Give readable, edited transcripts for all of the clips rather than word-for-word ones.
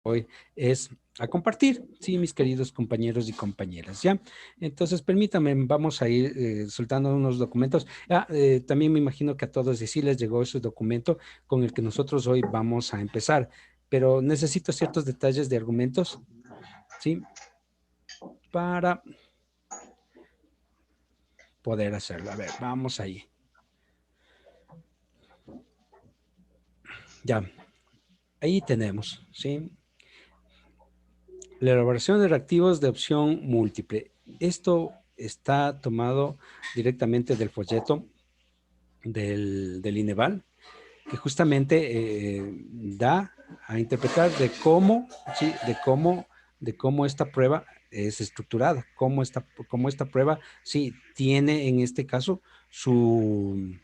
hoy es a compartir, sí, mis queridos compañeros y compañeras, ¿ya? Entonces, permítame, vamos a ir soltando unos documentos. También me imagino que a todos y sí les llegó ese documento con el que nosotros hoy vamos a empezar, pero necesito ciertos detalles de argumentos, ¿sí? Para poder hacerlo. A ver, vamos ahí. Ya, ahí tenemos, ¿sí? La elaboración de reactivos de opción múltiple. Esto está tomado directamente del folleto del INEVAL, que justamente da a interpretar de cómo, ¿sí? De cómo esta prueba es estructurada, cómo esta prueba, sí, tiene en este caso su,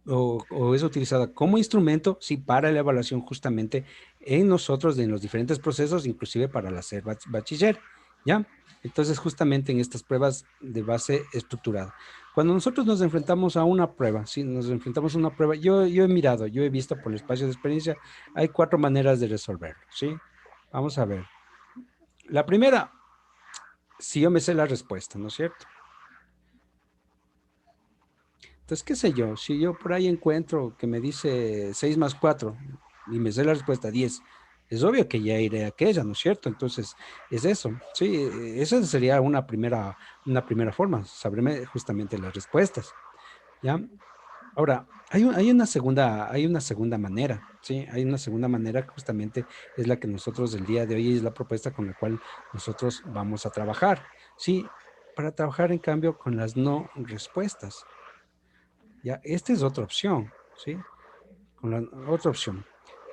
o es utilizada como instrumento, sí, para la evaluación justamente en nosotros, en los diferentes procesos, inclusive para la ser bachiller, ¿ya? Entonces, justamente en estas pruebas de base estructurada. Cuando nosotros nos enfrentamos a una prueba, sí, nos enfrentamos a una prueba, yo he mirado, yo he visto por el espacio de experiencia, hay 4 maneras de resolverlo, ¿sí? Vamos a ver. La primera, si yo me sé la respuesta, ¿no es cierto? Entonces, qué sé yo, si yo por ahí encuentro que me dice 6 más 4 y me sé la respuesta 10, es obvio que ya iré a aquella, ¿no es cierto? Entonces, es eso, sí, esa sería una primera forma, saberme justamente las respuestas, ¿ya? Ahora, hay una segunda manera, ¿sí? Hay una segunda manera que justamente es la que nosotros el día de hoy es la propuesta con la cual nosotros vamos a trabajar, ¿sí? Para trabajar en cambio con las no respuestas. Ya, esta es otra opción, ¿sí? Con la otra opción.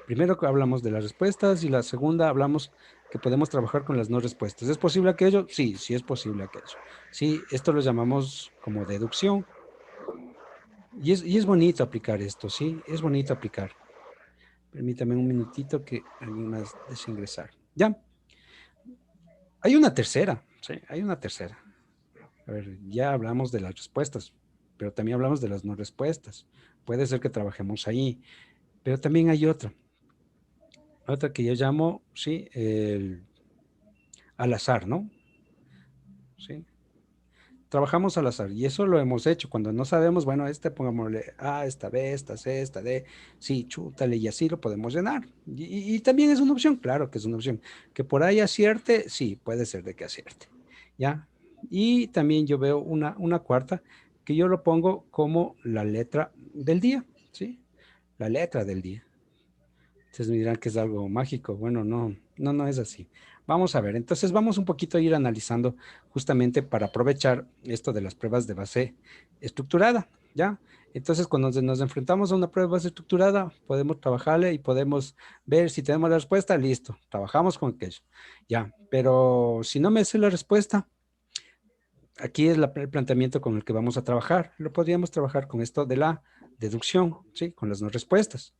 Primero que hablamos de las respuestas y la segunda hablamos que podemos trabajar con las no respuestas. ¿Es posible aquello? Sí, sí es posible aquello. Sí, esto lo llamamos como deducción. Y es bonito aplicar esto, ¿sí? Es bonito aplicar. Permítame un minutito que alguien más desea ingresar. Ya, hay una tercera, ¿sí? Hay una tercera. A ver, ya hablamos de las respuestas, pero también hablamos de las no respuestas. Puede ser que trabajemos ahí, pero también hay otra que yo llamo, sí, al azar, ¿no? Sí. Trabajamos al azar y eso lo hemos hecho. Cuando no sabemos, bueno, pongámosle A, esta B, esta C, esta D, sí, chútale y así lo podemos llenar. Y también es una opción, claro que es una opción. Que por ahí acierte, sí, puede ser de que acierte, ¿ya? Y también yo veo una cuarta que yo lo pongo como la letra del día, ¿sí? La letra del día. Entonces me dirán que es algo mágico. Bueno, no es así. Vamos a ver, entonces vamos un poquito a ir analizando justamente para aprovechar esto de las pruebas de base estructurada, ¿ya? Entonces cuando nos enfrentamos a una prueba de base estructurada, podemos trabajarle y podemos ver si tenemos la respuesta, listo, trabajamos con aquello, ya. Pero si no me sé la respuesta, aquí es el planteamiento con el que vamos a trabajar. Lo podríamos trabajar con esto de la deducción, ¿sí? Con las no respuestas.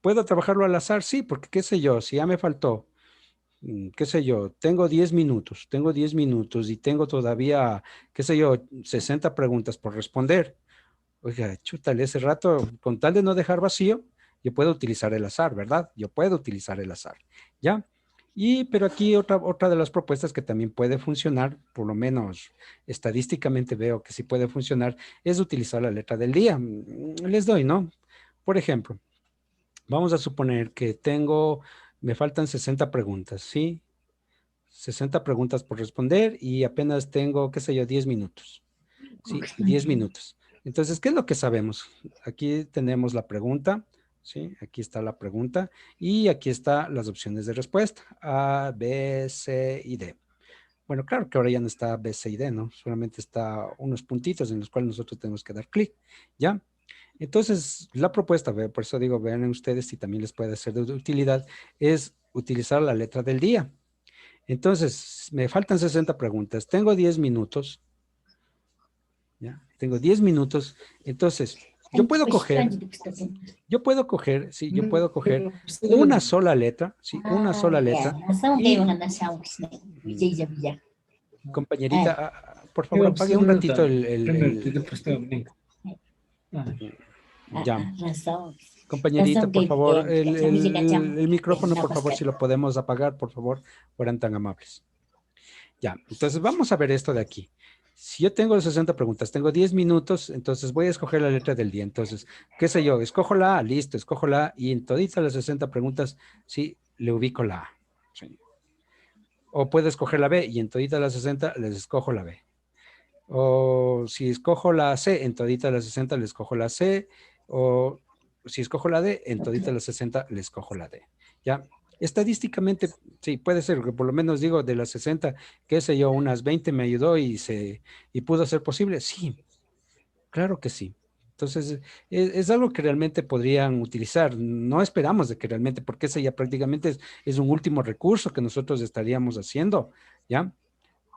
¿Puedo trabajarlo al azar? Sí, porque qué sé yo, si ya me faltó, qué sé yo, tengo 10 minutos y tengo todavía, qué sé yo, 60 preguntas por responder. Oiga, chútale, ese rato, con tal de no dejar vacío, yo puedo utilizar el azar, ¿verdad? Yo puedo utilizar el azar, ¿ya? Pero aquí otra de las propuestas que también puede funcionar, por lo menos estadísticamente veo que sí puede funcionar, es utilizar la letra del día. Les doy, ¿no? Por ejemplo, vamos a suponer que me faltan 60 preguntas, ¿sí? 60 preguntas por responder y apenas tengo, qué sé yo, 10 minutos, ¿sí? 10 minutos. Entonces, ¿qué es lo que sabemos? Aquí tenemos la pregunta, ¿sí? Aquí está la pregunta y aquí están las opciones de respuesta, A, B, C y D. Bueno, claro que ahora ya no está B, C y D, ¿no? Solamente está unos puntitos en los cuales nosotros tenemos que dar clic, ¿ya? Entonces, la propuesta, por eso digo, vean ustedes si también les puede ser de utilidad, es utilizar la letra del día. Entonces, me faltan 60 preguntas, tengo 10 minutos, ¿ya? Tengo 10 minutos, entonces, sí, yo puedo coger una sola letra, sí, una sola letra, y, compañerita, por favor, apague un ratito ya, Compañerita, por Bastante favor, bien, chicas. A mí sí la chamba. el micrófono, No, por pues favor, si lo podemos apagar, por favor, fueran tan amables. Ya, entonces vamos a ver esto de aquí. Si yo tengo 60 preguntas, tengo 10 minutos, entonces voy a escoger la letra del día. Entonces, qué sé yo, escojo la A, listo, escojo la A y en toditas las 60 preguntas, sí, le ubico la A. Sí. O puedo escoger la B y en toditas las 60 les escojo la B. O si escojo la C, en toditas las 60 les escojo la C. O si escojo la D, en toditas las 60 les escojo la D. ¿Ya? Estadísticamente, sí, puede ser que por lo menos digo de las 60, qué sé yo, unas 20 me ayudó y pudo ser posible. Sí, claro que sí. Entonces, es algo que realmente podrían utilizar. No esperamos de que realmente, porque ese ya prácticamente es un último recurso que nosotros estaríamos haciendo, ¿ya?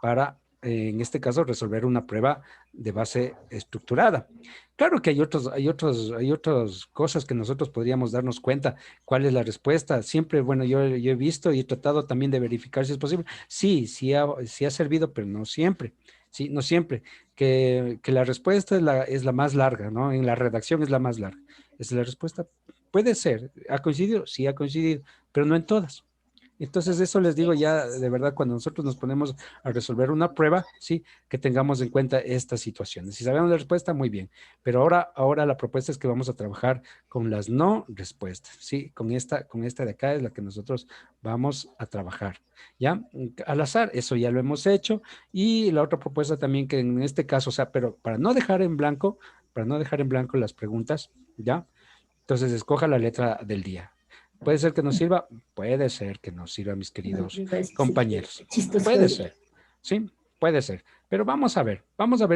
Para, en este caso, resolver una prueba de base estructurada. Claro que hay otras cosas que nosotros podríamos darnos cuenta. ¿Cuál es la respuesta? Siempre, bueno, yo he visto y he tratado también de verificar si es posible. Sí, sí ha servido, pero no siempre. Sí, no siempre. Que la respuesta es la más larga, ¿no? En la redacción es la más larga. Es la respuesta. Puede ser. ¿Ha coincidido? Sí, ha coincidido, pero no en todas. Entonces, eso les digo ya de verdad, cuando nosotros nos ponemos a resolver una prueba, sí, que tengamos en cuenta estas situaciones. Si sabemos la respuesta, muy bien. Pero ahora la propuesta es que vamos a trabajar con las no respuestas, sí, con esta de acá es la que nosotros vamos a trabajar. ¿Ya? Al azar, eso ya lo hemos hecho. Y la otra propuesta también que en este caso, o sea, pero para no dejar en blanco las preguntas, ¿ya? Entonces, escoja la letra del día. ¿Puede ser que nos sirva? Puede ser que nos sirva, mis No, queridos me parece compañeros. chistoso. Puede ser, ¿sí? Puede ser. Pero vamos a ver.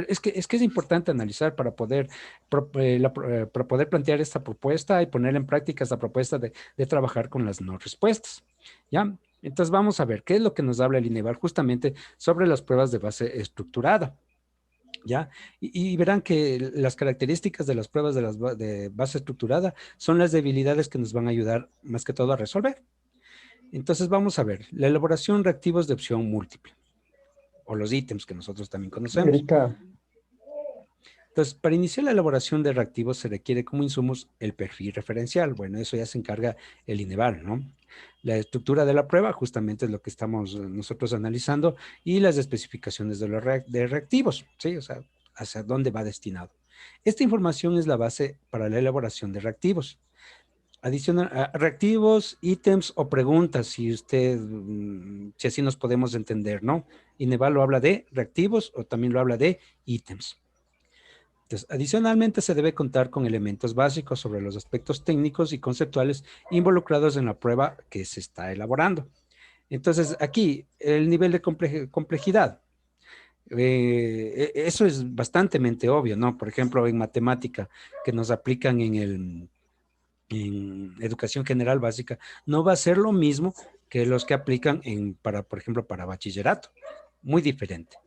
Es que es importante analizar para poder, para poder plantear esta propuesta y poner en práctica esta propuesta de trabajar con las no respuestas. ¿Ya? Entonces, vamos a ver qué es lo que nos habla el INEVAL justamente sobre las pruebas de base estructurada. ¿Ya? Y verán que las características de las pruebas de base estructurada son las debilidades que nos van a ayudar más que todo a resolver. Entonces vamos a ver, la elaboración de reactivos de opción múltiple, o los ítems que nosotros también conocemos. Erika, Entonces, para iniciar la elaboración de reactivos se requiere como insumos el perfil referencial. Bueno, eso ya se encarga el INEVAL, ¿no? La estructura de la prueba justamente es lo que estamos nosotros analizando y las especificaciones de los de reactivos, ¿sí? O sea, hacia dónde va destinado. Esta información es la base para la elaboración de reactivos. Adicional a reactivos, ítems o preguntas, si usted, si así nos podemos entender, ¿no? INEVAL lo habla de reactivos o también lo habla de ítems. Entonces, adicionalmente, se debe contar con elementos básicos sobre los aspectos técnicos y conceptuales involucrados en la prueba que se está elaborando. Entonces, aquí, el nivel de complejidad. Eso es bastante obvio, ¿no? Por ejemplo, en matemática, que nos aplican en educación general básica, no va a ser lo mismo que los que aplican por ejemplo, para bachillerato. Muy diferente.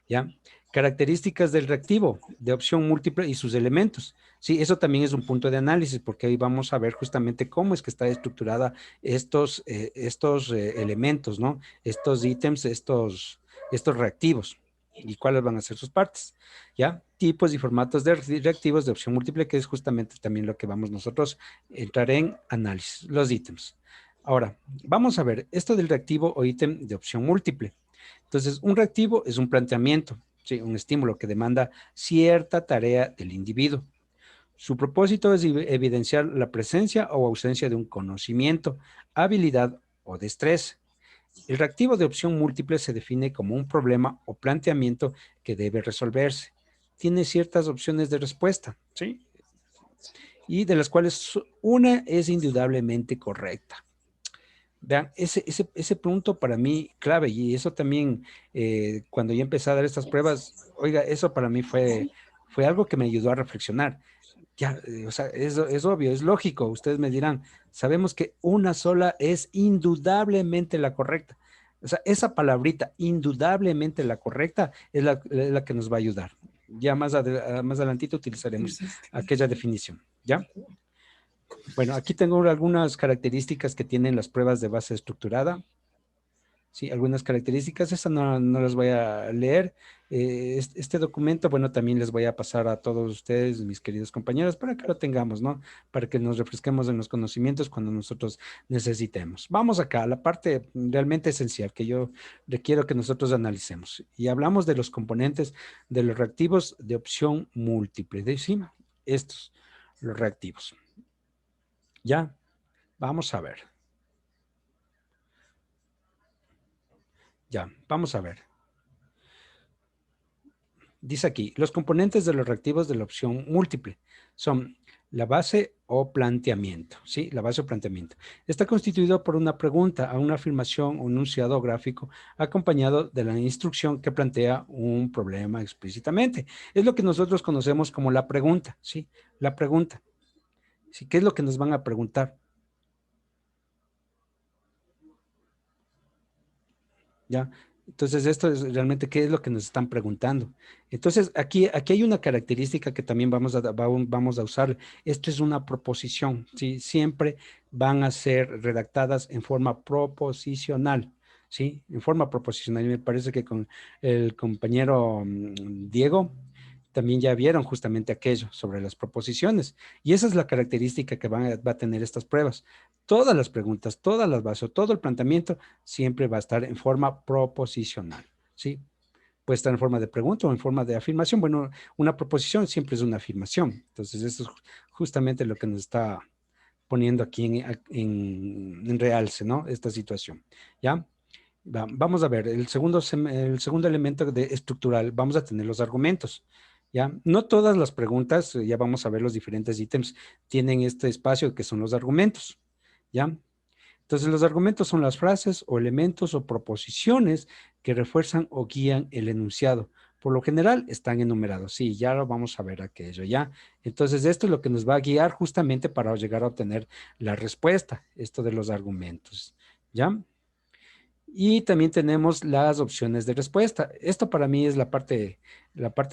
¿Ya? Características del reactivo de opción múltiple y sus elementos. Sí, eso también es un punto de análisis porque ahí vamos a ver justamente cómo es que está estructurada estos elementos, ¿no? Estos ítems, estos reactivos y cuáles van a ser sus partes, ¿ya? Tipos y formatos de reactivos de opción múltiple, que es justamente también lo que vamos nosotros a entrar en análisis, los ítems. Ahora, vamos a ver esto del reactivo o ítem de opción múltiple. Entonces, un reactivo es un planteamiento, ¿sí? Un estímulo que demanda cierta tarea del individuo. Su propósito es evidenciar la presencia o ausencia de un conocimiento, habilidad o destreza. El reactivo de opción múltiple se define como un problema o planteamiento que debe resolverse. Tiene ciertas opciones de respuesta, ¿sí? Y de las cuales una es indudablemente correcta. Vean, ese punto para mí clave y eso también cuando yo empecé a dar estas pruebas, oiga, eso para mí fue algo que me ayudó a reflexionar. Ya, o sea, es obvio, es lógico. Ustedes me dirán, sabemos que una sola es indudablemente la correcta. O sea, esa palabrita, indudablemente la correcta, es la que nos va a ayudar. Ya más adelantito utilizaremos aquella definición, ¿ya? Bueno, aquí tengo algunas características que tienen las pruebas de base estructurada. Sí, algunas características, esas no las voy a leer. Este documento, bueno, también les voy a pasar a todos ustedes, mis queridos compañeros, para que lo tengamos, ¿no? Para que nos refresquemos en los conocimientos cuando nosotros necesitemos. Vamos acá, a la parte realmente esencial que yo requiero que nosotros analicemos. Y hablamos de los componentes de los reactivos de opción múltiple. Sí, estos, los reactivos. Ya, vamos a ver. Ya, vamos a ver. Dice aquí, los componentes de los reactivos de la opción múltiple son la base o planteamiento, ¿sí? La base o planteamiento. Está constituido por una pregunta a una afirmación o enunciado gráfico acompañado de la instrucción que plantea un problema explícitamente. Es lo que nosotros conocemos como la pregunta, ¿sí? La pregunta. ¿Sí? ¿Qué es lo que nos van a preguntar? ¿Ya? Entonces, esto es realmente qué es lo que nos están preguntando. Entonces, aquí hay una característica que también vamos a usar. Esto es una proposición, ¿sí? Siempre van a ser redactadas en forma proposicional, ¿sí? En forma proposicional. Y me parece que con el compañero Diego también ya vieron justamente aquello sobre las proposiciones. Y esa es la característica que va a tener estas pruebas. Todas las preguntas, todas las bases, todo el planteamiento siempre va a estar en forma proposicional, ¿sí? Puede estar en forma de pregunta o en forma de afirmación. Bueno, una proposición siempre es una afirmación. Entonces, eso es justamente lo que nos está poniendo aquí en realce, ¿no? Esta situación, ¿ya? Vamos a ver, el segundo elemento estructural, vamos a tener los argumentos, ¿ya? No todas las preguntas, ya vamos a ver los diferentes ítems, tienen este espacio que son los argumentos, ¿ya? Entonces, los argumentos son las frases o elementos o proposiciones que refuerzan o guían el enunciado. Por lo general, están enumerados. Sí, ya lo vamos a ver aquello, ¿ya? Entonces, esto es lo que nos va a guiar justamente para llegar a obtener la respuesta, esto de los argumentos, ¿ya? Y también tenemos las opciones de respuesta. Esto para mí es la parte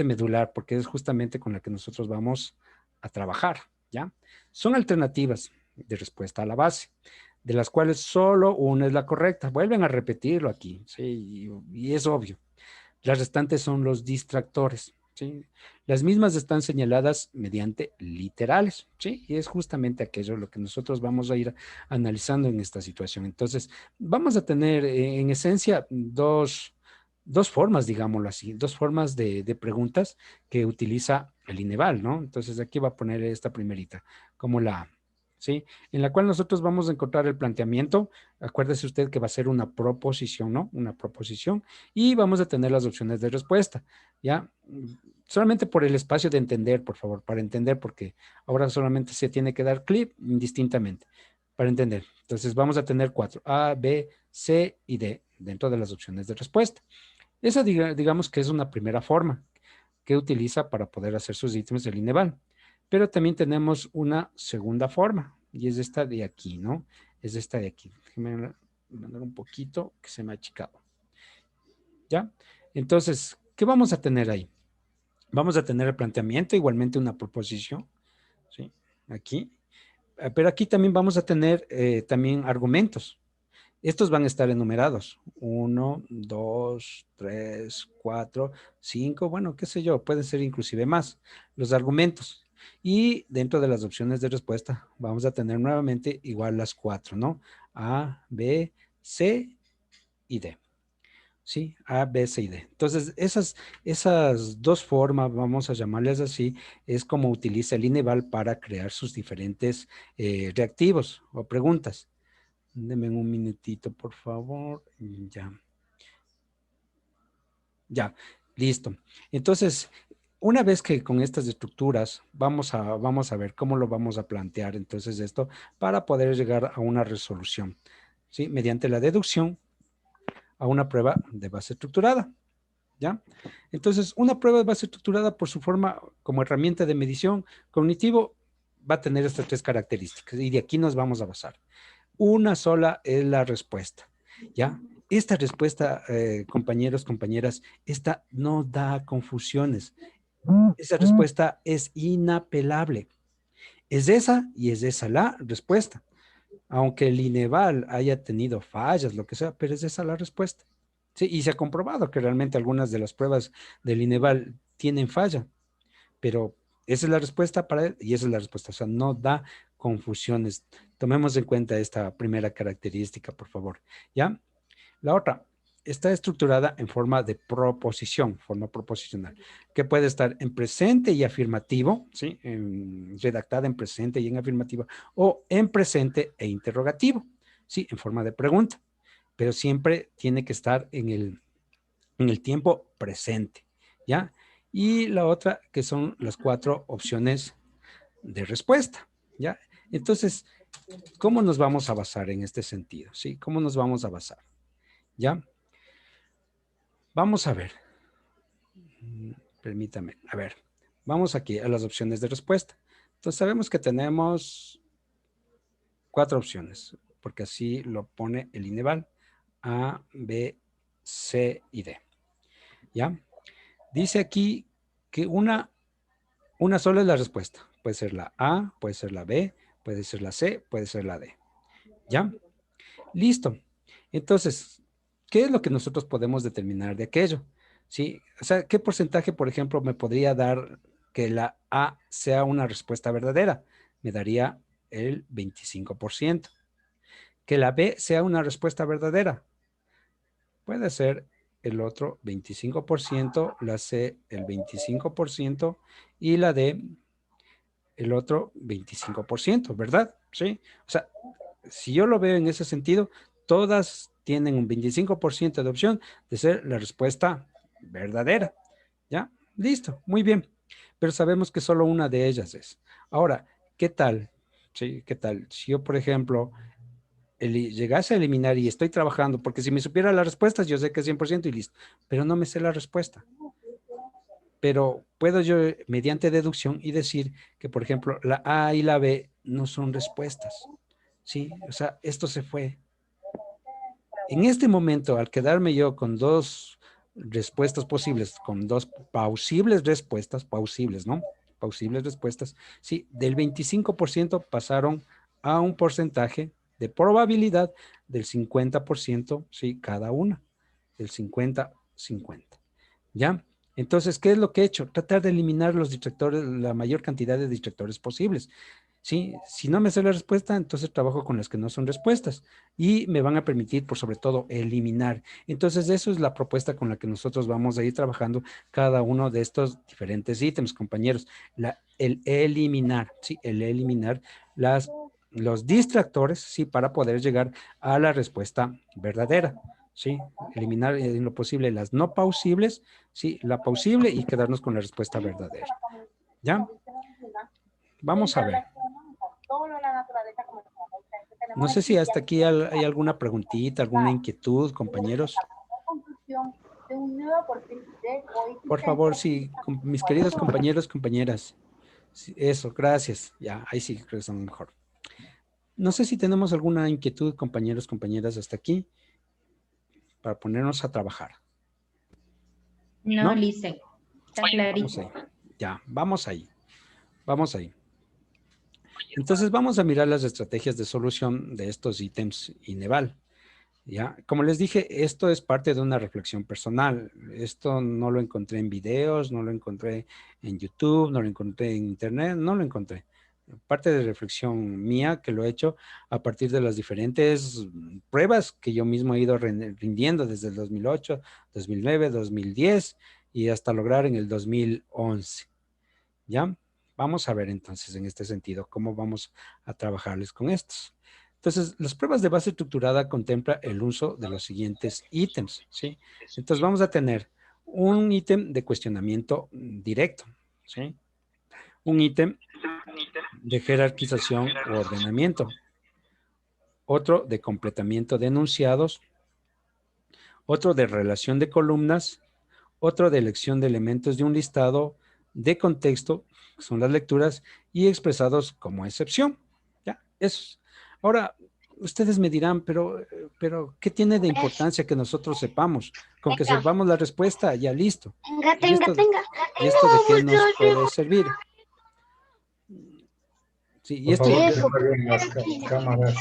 medular, porque es justamente con la que nosotros vamos a trabajar, ¿ya? Son alternativas de respuesta a la base, de las cuales solo una es la correcta. Vuelven a repetirlo aquí, ¿sí? Y es obvio. Las restantes son los distractores, ¿sí? Las mismas están señaladas mediante literales, ¿sí? Y es justamente aquello lo que nosotros vamos a ir analizando en esta situación. Entonces, vamos a tener en esencia dos formas, digámoslo así, dos formas de preguntas que utiliza el Ineval, ¿no? Entonces, aquí va a poner esta primerita, como la A, ¿sí? En la cual nosotros vamos a encontrar el planteamiento. Acuérdese usted que va a ser una proposición, ¿no? Una proposición y vamos a tener las opciones de respuesta, ¿ya? Solamente por el espacio de entender, por favor, para entender, porque ahora solamente se tiene que dar clic indistintamente para entender. Entonces vamos a tener cuatro, A, B, C y D dentro de las opciones de respuesta. Esa digamos que es una primera forma que utiliza para poder hacer sus ítems del Ineval. Pero también tenemos una segunda forma y es esta de aquí, ¿no? Es esta de aquí. Déjenme mandar un poquito que se me ha achicado. ¿Ya? Entonces, ¿qué vamos a tener ahí? Vamos a tener el planteamiento, igualmente una proposición, ¿sí? Aquí. Pero aquí también vamos a tener también argumentos. Estos van a estar enumerados. Uno, dos, tres, cuatro, cinco, bueno, qué sé yo, pueden ser inclusive más los argumentos. Y dentro de las opciones de respuesta vamos a tener nuevamente igual las cuatro, ¿no? A, B, C y D. Sí, A, B, C y D. Entonces, esas dos formas, vamos a llamarles así, es como utiliza el Ineval para crear sus diferentes reactivos o preguntas. Denme un minutito, por favor. Ya, ya, listo. Entonces, una vez que con estas estructuras vamos a ver cómo lo vamos a plantear entonces esto para poder llegar a una resolución, ¿sí? Mediante la deducción a una prueba de base estructurada. ¿Ya? Entonces, una prueba de base estructurada por su forma como herramienta de medición cognitivo va a tener estas tres características y de aquí nos vamos a basar. Una sola es la respuesta, ¿ya? Esta respuesta, compañeros, compañeras, esta no da confusiones. Esa respuesta es inapelable. Es esa y es esa la respuesta. aunque el Ineval haya tenido fallas, lo que sea, pero es esa la respuesta. Sí, y se ha comprobado que realmente algunas de las pruebas del Ineval tienen falla, pero esa es la respuesta para él y esa es la respuesta. O sea, no da confusiones. Tomemos en cuenta esta primera característica, por favor. ¿Ya? La otra, está estructurada en forma de proposición, forma proposicional, que puede estar en presente y afirmativo, ¿sí? Redactada en presente y en afirmativo, o en presente e interrogativo, ¿sí? En forma de pregunta, pero siempre tiene que estar en el tiempo presente, ¿ya? Y la otra, que son las 4 opciones de respuesta, ¿ya? Entonces, ¿cómo nos vamos a basar en este sentido? ¿Sí? ¿Cómo nos vamos a basar? ¿Ya? Vamos a ver. Permítame. A ver. Vamos aquí a las opciones de respuesta. Entonces, sabemos que tenemos 4 opciones, porque así lo pone el Ineval. A, B, C y D. ¿Ya? Dice aquí que una sola es la respuesta. Puede ser la A, puede ser la B, puede ser la C, puede ser la D. ¿Ya? Listo. Entonces, ¿qué es lo que nosotros podemos determinar de aquello? ¿Sí? O sea, ¿qué porcentaje, por ejemplo, me podría dar que la A sea una respuesta verdadera? Me daría el 25%. Que la B sea una respuesta verdadera. Puede ser el otro 25%, la C el 25% y la D el otro 25%, ¿verdad? Sí. O sea, si yo lo veo en ese sentido, todas tienen un 25% de opción de ser la respuesta verdadera. ¿Ya? Listo, muy bien. Pero sabemos que solo una de ellas es. Ahora, ¿qué tal? Sí, ¿qué tal? Si yo, por ejemplo, llegase a eliminar y estoy trabajando, porque si me supiera las respuestas, yo sé que es 100% y listo, pero no me sé la respuesta. Pero puedo yo, mediante deducción, y decir que, por ejemplo, la A y la B no son respuestas. ¿Sí? O sea, esto se fue. En este momento, al quedarme yo con 2 respuestas posibles, con 2 pausibles respuestas, pausibles, ¿no? Pausibles respuestas, sí, del 25% pasaron a un porcentaje de probabilidad del 50%, sí, cada una, del 50-50. ¿Ya? Entonces, ¿qué es lo que he hecho? Tratar de eliminar los distractores, la mayor cantidad de distractores posibles. ¿Sí? Si no me sé la respuesta, entonces trabajo con las que no son respuestas y me van a permitir, por sobre todo, eliminar. Entonces, eso es la propuesta con la que nosotros vamos a ir trabajando cada uno de estos diferentes ítems, compañeros. El eliminar, ¿sí? El eliminar los distractores, ¿sí? Para poder llegar a la respuesta verdadera. ¿Sí? Eliminar en lo posible las no pausibles, sí, la pausible y quedarnos con la respuesta verdadera. ¿Ya? Vamos a ver. No sé si hasta aquí hay alguna preguntita, alguna inquietud, compañeros. Por favor, sí, mis queridos compañeros, compañeras. Sí, eso, gracias. Ya, ahí sí creo que son mejor. No sé si tenemos alguna inquietud, compañeros, compañeras, hasta aquí, para ponernos a trabajar. No, ¿No? listo. Está Vamos clarito. ahí. Ya, vamos ahí. Vamos ahí. Entonces vamos a mirar las estrategias de solución de estos ítems Ineval. ¿Ya? Como les dije, esto es parte de una reflexión personal. Esto no lo encontré en videos, no lo encontré en YouTube, no lo encontré en Internet, no lo encontré. Parte de reflexión mía que lo he hecho a partir de las diferentes pruebas que yo mismo he ido rindiendo desde el 2008, 2009, 2010 y hasta lograr en el 2011. ¿Ya? Vamos a ver entonces en este sentido cómo vamos a trabajarles con estos. Entonces, las pruebas de base estructurada contempla el uso de los siguientes ítems, ¿sí? Entonces, vamos a tener un ítem de cuestionamiento directo, ¿sí? Un ítem de jerarquización o ordenamiento, otro de completamiento de enunciados, otro de relación de columnas, otro de elección de elementos de un listado de contexto, que son las lecturas, y expresados como excepción. ¿Ya? Eso. Ahora, ustedes me dirán, pero ¿qué tiene de importancia que nosotros sepamos? Con que Venga, sepamos la respuesta, ya listo. venga, ¿Y tenga, esto, tenga. y esto de qué Tengo nos puede muchos. servir? Sí, y Por esto, favor, que Eso, apaguen las cámaras.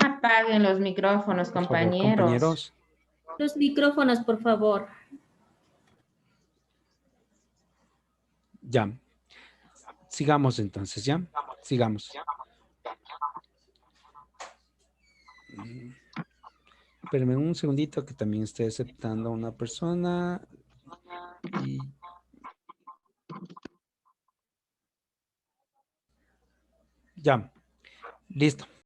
Apaguen los micrófonos, Por favor, compañeros. compañeros. Los micrófonos, por favor. Ya. Sigamos entonces, ¿ya? Sigamos. Espérenme un segundito que también estoy aceptando a una persona. Y ya. Listo.